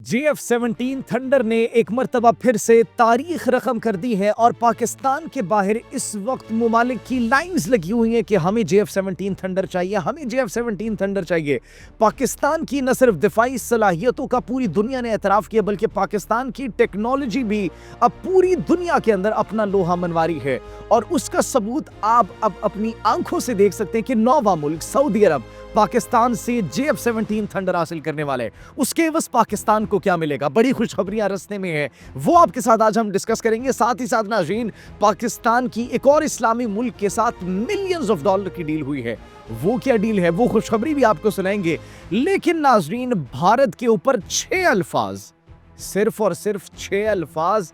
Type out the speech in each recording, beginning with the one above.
JF-17 thunder ने एक मर्तबा फिर से तारीख रकम कर दी है और पाकिस्तान के बाहर इस वक्त मुमालिक की लाइंस लगी हुई हैं कि हमें JF-17 थंडर चाहिए, हमें JF-17 थंडर चाहिए। पाकिस्तान की न सिर्फ दिफाई सलाहियतों का पूरी दुनिया ने एतराफ़ किया बल्कि पाकिस्तान की टेक्नोलॉजी भी अब पूरी दुनिया के अंदर अपना लोहा मनवारी है और उसका सबूत आप अब अपनी आंखों से देख सकते हैं कि नौवां मुल्क सऊदी अरब पाकिस्तान से JF-17 थंडर हासिल करने वाले हैं। उसके बस पाकिस्तान को क्या मिलेगा, बड़ी खुशखबरियां रस्ते में है, वो आपके साथ आज हम डिस्कस करेंगे। साथ ही साथ नाज़रीन, पाकिस्तान की एक और इस्लामी मुल्क के साथ मिलियंस ऑफ डॉलर की डील हुई है। वो क्या डील है, वो खुशखबरी भी आपको सुनाएंगे। लेकिन नाज़रीन, भारत के ऊपर 6 अल्फाज, सिर्फ और सिर्फ 6 अल्फाज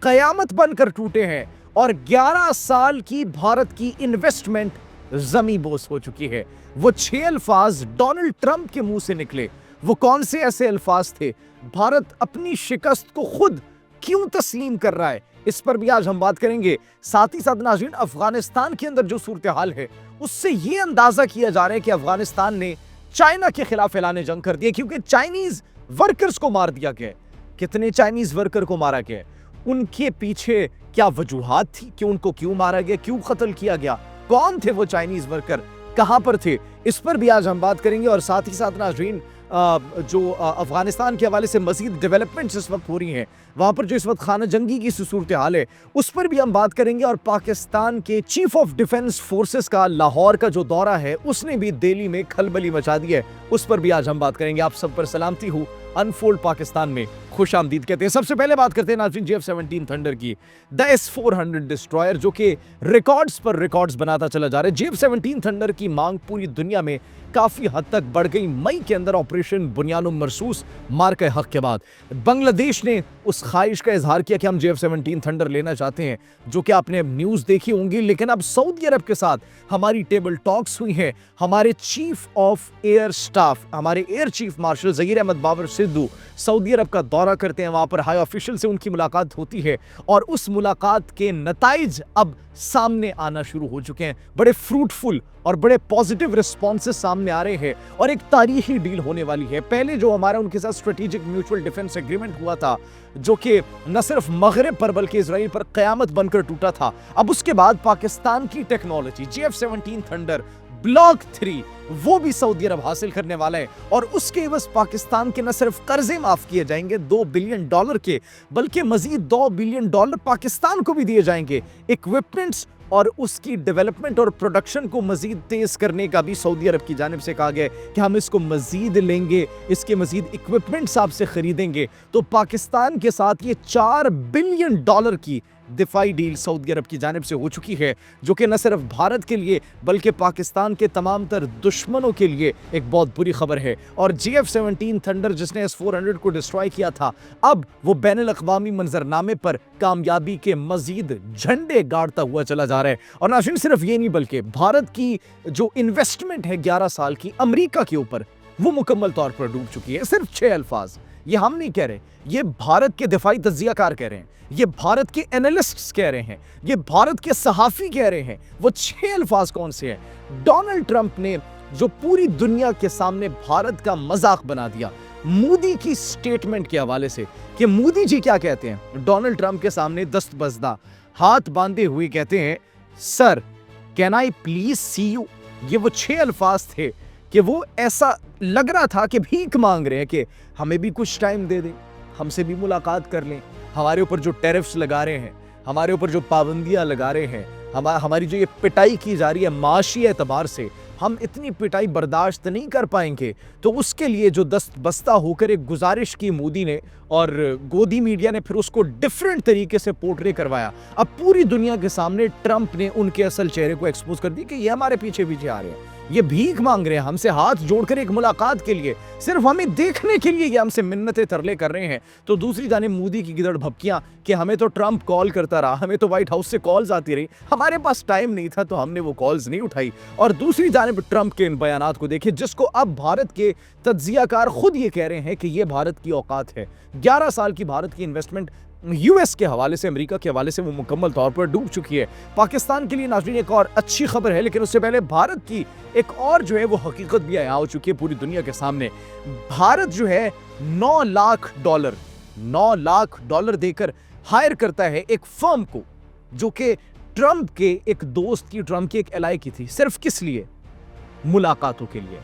कयामत बनकर टूटे हैं और 11 साल की भारत की इन्वेस्टमेंट जमी बोस हो चुकी है। वो 6 अल्फाज डोनाल्ड ट्रंप के मुंह से निकले। वो कौन से ऐसे अल्फाज थे? भारत अपनी शिकस्त को खुद क्यों तस्लीम कर रहा है, इस पर भी आज हम बात करेंगे। साथ ही साथ नाज़रीन, अफगानिस्तान के अंदर जो सूरत हाल है उससे ये अंदाजा किया जा रहा है कि अफगानिस्तान ने चाइना के खिलाफ ऐलान जंग कर दिया क्योंकि चाइनीज वर्कर्स को मार दिया गया। कितने चाइनीज वर्कर को मारा गया, उनके पीछे क्या वजूहात थी कि उनको क्यों मारा गया, क्यों कत्ल किया गया, कौन थे वो चाइनीज वर्कर, कहां पर थे, इस पर भी आज हम बात करेंगे। और साथ ही साथ नाज़रीन, जो अफगानिस्तान के हवाले से मजीद डेवलपमेंट्स इस वक्त हो रही हैं, वहाँ पर जो इस वक्त खाना जंगी की सूरत हाल है उस पर भी हम बात करेंगे। और पाकिस्तान के चीफ ऑफ डिफेंस फोर्सेस का लाहौर का जो दौरा है उसने भी दिल्ली में खलबली मचा दी है, उस पर भी आज हम बात करेंगे। आप सब पर सलामती हो, अनफोल्ड पाकिस्तान में खुश आमदीद कहते हैं। सबसे पहले बात करते हैं नाज़रीन JF-17 थंडर की। द S-400 डिस्ट्रॉयर जो कि रिकॉर्ड्स पर रिकॉर्ड्स बनाता चला जा रहा है। JF-17 थंडर की मांग पूरी दुनिया में काफी हद तक बढ़ गई। मई के अंदर ऑपरेशन बुनियानो मरसूस मार्के हक के बाद बांग्लादेश ने उस ख्वाहिश का इजहार किया कि हम JF-17 थंडर लेना चाहते हैं, जो कि आपने न्यूज़ देखी होंगी। लेकिन अब सऊदी अरब के साथ हमारी टेबल टॉक्स हुई हैं। हमारे चीफ ऑफ एयर स्टाफ, हमारे air chief marshal Zaheer Ahmed Babar Sidhu सऊदी अरब का दौरा करते हैं, वहाँ पर हाई ऑफिशियल से उनकी मुलाकात होती है और उस मुलाकात के नताइज अब सामने आना शुरू हो चुके हैं। बड़े फ्रूटफुल और बड़े पॉजिटिव रिस्पॉन्सेस सामने आ रहे हैं और एक तारीखी डील होने वाली है। पहले जो हमारा उनके साथ स्ट्रेटेजिक म्यूचुअल डिफेंस एग्रीमेंट हुआ था, जो कि न सिर्फ मगरिब पर बल्कि इजराइल पर कयामत बनकर टूटा था, अब उसके बाद पाकिस्तान की टेक्नोलॉजी JF-17 थंडर ब्लॉक 3 वो भी सऊदी अरब हासिल करने वाला है और उसके बस पाकिस्तान के न सिर्फ कर्जे माफ किए जाएंगे $2 बिलियन के, बल्कि मजीद $2 बिलियन पाकिस्तान को भी दिए जाएंगे। इक्विपमेंट्स और उसकी डेवलपमेंट और प्रोडक्शन को मजीद तेज करने का भी सऊदी अरब की जानिब से कहा गया है कि हम इसको मजीद लेंगे, इसके मजीद इक्विपमेंट्स आपसे खरीदेंगे। तो पाकिस्तान के साथ ये $4 बिलियन की दिफाई डील सऊदी अरब की जानिब से हो चुकी है, जो कि न सिर्फ भारत के लिए बल्कि पाकिस्तान के तमाम तर दुश्मनों के लिए एक बहुत बुरी खबर है। और JF-17 थंडर जिसने S-400 को डिस्ट्रॉय किया था, अब वो बैनुल-अक़वामी मंजरनामे पर कामयाबी के मजीद झंडे गाड़ता हुआ चला जा रहा है। और नाज़रीन, सिर्फ ये नहीं बल्कि भारत की जो इन्वेस्टमेंट है 11 साल की अमेरिका के ऊपर, वो मुकम्मल तौर पर डूब चुकी है। सिर्फ 6 अल्फाज, ये हम नहीं कह रहे, ये भारत के दिफाई तज्जियाकार कह रहे हैं, ये भारत के एनालिस्ट्स कह रहे हैं, ये भारत के सहाफ़ी कह रहे हैं। वो 6 अल्फाज कौन से हैं? डोनाल्ड ट्रंप ने जो पूरी दुनिया के सामने भारत का मजाक बना दिया मोदी की स्टेटमेंट के हवाले से, कि मोदी जी क्या कहते हैं डोनाल्ड ट्रंप के सामने दस्तबज्दा हाथ बांधे हुए कहते हैं, sir can I please see you. ये वो 6 अल्फाज थे कि वो ऐसा लग रहा था कि भीख मांग रहे हैं कि हमें भी कुछ टाइम दे दें, हमसे भी मुलाकात कर लें, हमारे ऊपर जो टैरिफ्स लगा रहे हैं, हमारे ऊपर जो पाबंदियां लगा रहे हैं, हमारी जो ये पिटाई की जा रही है माशी एतबार से, हम इतनी पिटाई बर्दाश्त नहीं कर पाएंगे। तो उसके लिए जो दस्तबस्ता होकर एक गुजारिश की मोदी ने और गोदी मीडिया ने फिर उसको डिफरेंट तरीके से पोर्ट्रे करवाया। अब पूरी दुनिया के सामने ट्रंप ने उनके असल चेहरे को एक्सपोज कर दी कि ये हमारे पीछे पीछे आ रहे हैं, ये भीख मांग रहे हैं हमसे हाथ जोड़कर एक मुलाकात के लिए, सिर्फ हमें देखने के लिए ये हमसे मिन्नतें तरले कर रहे हैं। तो दूसरी जानिब मोदी की गिदड़ भपकियां कि हमें तो ट्रंप कॉल करता रहा, हमें तो व्हाइट हाउस से कॉल्स आती रही, हमारे पास टाइम नहीं था तो हमने वो कॉल्स नहीं उठाई। और दूसरी जानिब ट्रंप के इन बयानात को देखिए, जिसको अब भारत के तज्जियाकार खुद ये कह रहे हैं कि ये भारत की औकात है। 11 साल की भारत की इन्वेस्टमेंट यूएस के हवाले से, अमेरिका के हवाले से वो मुकम्मल तौर पर डूब चुकी है। पाकिस्तान के लिए नाज़रीन एक और अच्छी खबर है, लेकिन उससे पहले भारत की एक और जो है वो हकीकत भी आया हो चुकी है पूरी दुनिया के सामने। भारत जो है 9 लाख डॉलर देकर हायर करता है एक फर्म को जो कि ट्रंप के एक दोस्त की, ट्रंप की एक एलाई की थी, सिर्फ किस लिए? मुलाकातों के लिए।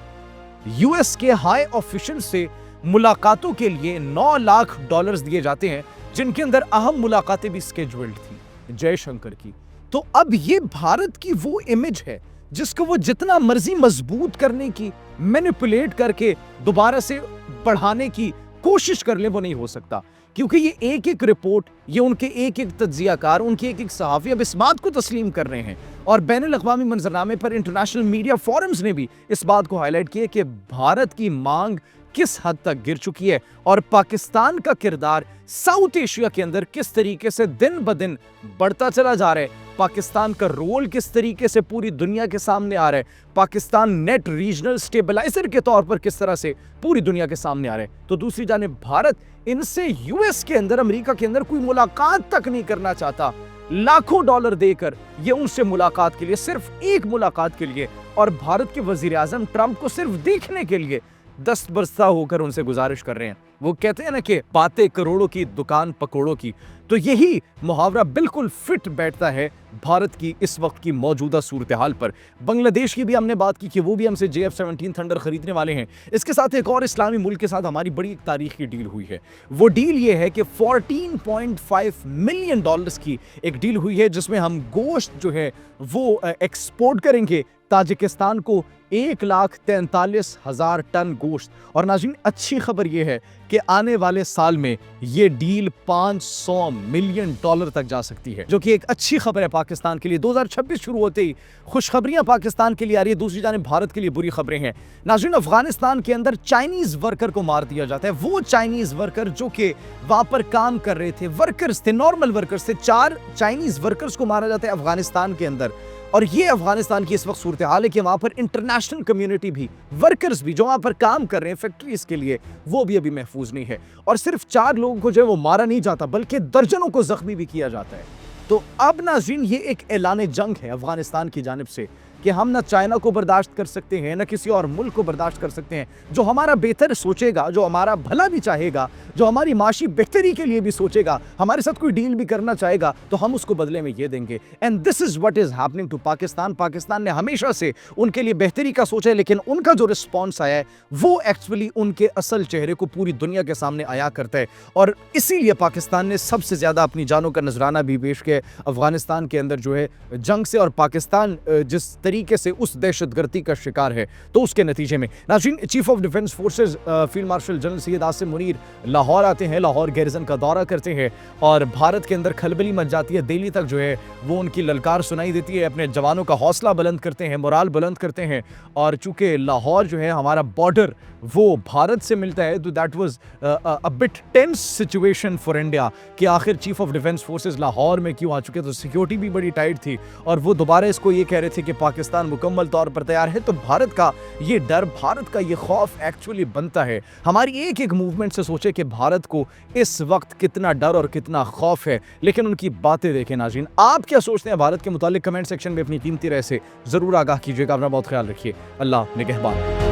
यूएस के हाई ऑफिशियल से मुलाकातों के लिए 9 लाख डॉलर्स दिए जाते हैं, जिनके अंदर अहम मुलाकातें भी स्केड्यूल्ड थी जयशंकर की। तो अब ये भारत की वो इमेज है जिसको वो जितना मर्जी मजबूत करने की, मैनिपुलेट करके दोबारा से बढ़ाने की कोशिश कर ले, वो नहीं हो सकता, क्योंकि ये एक एक रिपोर्ट, ये उनके एक एक तज्जियाकार, उनके एक एक सहाफ़ी अब इस बात को तस्लीम कर रहे हैं। और बैनुल अक़वामी मंजरनामे पर इंटरनेशनल मीडिया फोरम्स ने भी इस बात को हाईलाइट किया कि भारत की मांग किस हद तक गिर चुकी है और पाकिस्तान का किरदार साउथ एशिया के अंदर किस तरीके से दिन ब दिन बढ़ता चला जा रहा है, पाकिस्तान का रोल किस तरीके से पूरी दुनिया के सामने आ रहा है, पाकिस्तान नेट रीजनल स्टेबलाइजर के तौर पर किस तरह से पूरी दुनिया के सामने आ रहा है। तो दूसरी जानिब भारत इनसे यूएस के अंदर, अमेरिका के अंदर कोई मुलाकात तक नहीं करना चाहता, लाखों डॉलर देकर ये उनसे मुलाकात के लिए, सिर्फ एक मुलाकात के लिए, और भारत के वजीर आजम ट्रंप को सिर्फ देखने के लिए दस्त बरसा होकर उनसे गुजारिश कर रहे हैं। वो कहते हैं ना कि बातें करोड़ों की, दुकान पकोड़ों की। तो यही मुहावरा बिल्कुल फिट बैठता है भारत की इस वक्त की मौजूदा सूरत हाल पर। बांग्लादेश की भी हमने बात की कि वो भी हमसे JF-17 थंडर खरीदने वाले हैं। इसके साथ एक और इस्लामी मुल्क के साथ हमारी बड़ी एक तारीखी डील हुई है। वो डील ये है कि $14.5 मिलियन की एक डील हुई है, जिसमें हम गोश्त जो है वो एक्सपोर्ट करेंगे ताजिकिस्तान को 1,43,000 टन गोश्त। और नाज़रीन, अच्छी खबर यह है कि आने वाले साल में ये डील $500 मिलियन तक जा सकती है, जो कि एक अच्छी खबर है पाकिस्तान के लिए। 2026 शुरू होते ही खुशखबरियां पाकिस्तान के लिए आ रही है, दूसरी जानिब भारत के लिए बुरी खबरें हैं। नाज़रीन, अफगानिस्तान के अंदर चाइनीज वर्कर को मार दिया जाता है। वो चाइनीज वर्कर जो कि वहां पर काम कर रहे थे, वर्कर्स थे, नॉर्मल वर्कर्स थे। 4 चाइनीज वर्कर्स को मारा जाता है अफगानिस्तान के अंदर। और ये अफगानिस्तान की इस वक्त सूरत हाल है कि वहां पर इंटरनेशनल कम्युनिटी भी, वर्कर्स भी जो वहां पर काम कर रहे हैं फैक्ट्रीज के लिए, वो भी अभी महफूज नहीं है। और सिर्फ 4 लोगों को जो है वो मारा नहीं जाता, बल्कि दर्जनों को जख्मी भी किया जाता है। तो अब नाज़रीन, ये एक ऐलान जंग है अफगानिस्तान की जानिब से कि हम ना चाइना को बर्दाश्त कर सकते हैं, ना किसी और मुल्क को बर्दाश्त कर सकते हैं जो हमारा बेहतर सोचेगा, जो हमारा भला भी चाहेगा, जो हमारी माशी बेहतरी के लिए भी सोचेगा, हमारे साथ कोई डील भी करना चाहेगा, तो हम उसको बदले में ये देंगे। And this is what is happening to Pakistan. Pakistan ने हमेशा से उनके लिए बेहतरी का सोचा है, लेकिन उनका जो रिस्पॉन्स आया है वो एक्चुअली उनके असल चेहरे को पूरी दुनिया के सामने आया करता है। और इसीलिए पाकिस्तान ने सबसे ज्यादा अपनी जानों का नजराना भी पेश किया अफगानिस्तान के अंदर जो है जंग से। और पाकिस्तान जिस तरीके से उस दहशतगर्दी का शिकार है, तो उसके नतीजे में नाज़रीन, chief of defence forces field marshal general Syed Asim Munir Lahore आते हैं, लाहौर गैरिजन का दौरा करते हैं और भारत के अंदर खलबली मच जाती है। दिल्ली तक जो है वो उनकी ललकार सुनाई देती है, अपने जवानों का हौसला बुलंद करते हैं, मोराल बुलंद करते हैं। और चूंकि लाहौर जो है हमारा बॉर्डर वो भारत से मिलता है, तो that was a bit tense situation for India कि आखिर chief of defence forces Lahore में क्यों आ चुके। तो सिक्योरिटी भी बड़ी टाइट थी और वो दोबारा इसको ये कह रहे थे कि पाकिस्तान मुकम्मल तौर पर तैयार है। तो भारत का ये डर, भारत का ये खौफ एक्चुअली बनता है हमारी एक एक मूवमेंट से। सोचे कि भारत को इस वक्त कितना डर और कितना खौफ है, लेकिन उनकी बातें देखें। नाज़रीन, आप क्या सोचते हैं भारत के मुतालिक? कमेंट सेक्शन में अपनी कीमती राय से जरूर आगाह कीजिएगा। अपना बहुत ख्याल रखिए। अल्लाह निगहबान।